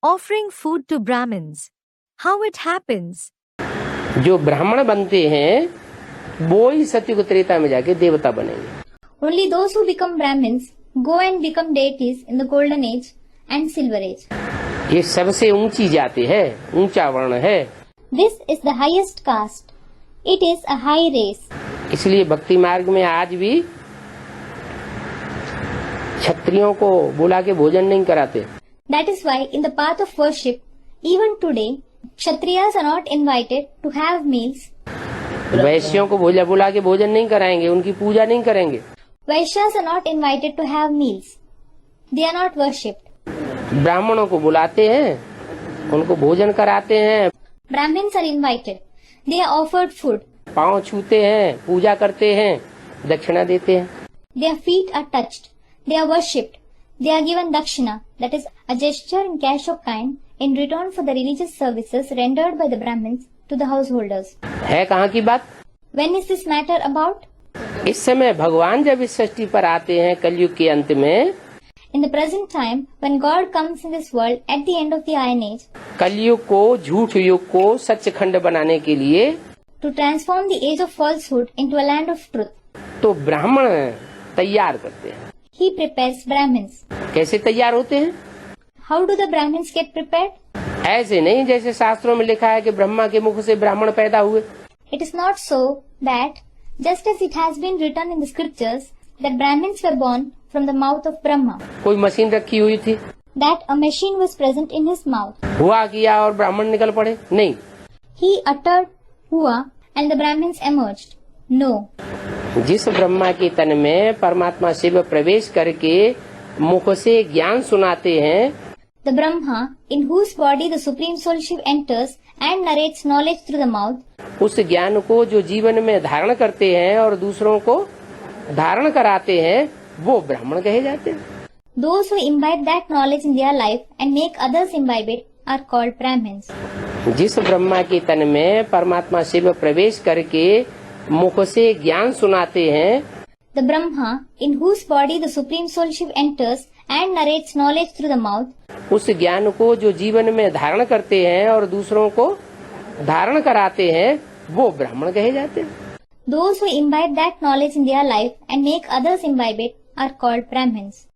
Offering food to Brahmins. How it happens? जो ब्राह्मण बनते हैं वो ही सतयुग त्रेता में जाके देवता बनेंगे। Only those who become Brahmins go and become deities in the golden age and silver age. ये सबसे ऊंची जाति है, ऊंचा वर्ण है। This is the highest caste. It is a high race. इसलिए भक्ति मार्ग में आज भी क्षत्रियों को बुला के भोजन नहीं कराते। That is why in the path of worship, even today, Kshatriyas are not invited to have meals. वैश्यों को बुला के भोजन नहीं कराएंगे, उनकी पूजा नहीं करेंगे। Vaishyas are not invited to have meals. They are not worshipped. ब्राह्मणों को बुलाते हैं, उनको भोजन कराते हैं। Brahmins are invited. They are offered food. पाँव छूते हैं, पूजा करते हैं, दक्षिणा देते हैं। Their feet are touched. They are worshipped. They are given dakshina, that is a gesture in cash of kind in return for the religious services rendered by the Brahmins to the householders. है कहाँ की बात? When is this matter about? इस समय भगवान जब इस सृष्टि पर आते हैं कलयुग के अंत में, In the present time, when God comes in this world at the end of the Iron Age, कलयुग को, झूठ युग को सचखंड बनाने के लिए, to transform the age of falsehood into a land of truth, तो ब्राह्मण तैयार करते हैं। He prepares Brahmins. कैसे तैयार होते हैं? How do the Brahmins get prepared? ऐसे नहीं जैसे शास्त्रों में लिखा है कि ब्रह्मा के मुख से ब्राह्मण पैदा हुए। It is not so that, just as it has been written in the scriptures, that Brahmins were born from the mouth of Brahma, कोई मशीन रखी हुई थी, that a machine was present in his mouth. हुआ किया और ब्राह्मण निकल पड़े, नहीं। He uttered hua and the Brahmins emerged. No. जिस ब्रह्मा के तन में परमात्मा शिव प्रवेश करके मुख से ज्ञान सुनाते हैं, The Brahma, in whose body the Supreme Soul Shiv enters and narrates knowledge through the mouth, उस ज्ञान को जो जीवन में धारण करते हैं और दूसरों को धारण कराते हैं, वो ब्राह्मण कहे जाते हैं। those who imbibe that knowledge in their life and make others imbibe it are called Brahmins. जिस ब्रह्मा के तन में परमात्मा शिव प्रवेश करके मुख से ज्ञान सुनाते हैं, The Brahma, in whose body the Supreme Soul Shiv enters and narrates knowledge through the mouth, उस ज्ञान को जो जीवन में धारण करते हैं और दूसरों को धारण कराते हैं, वो ब्राह्मण कहे जाते हैं। those who imbibe that knowledge in their life and make others imbibe it are called Brahmins.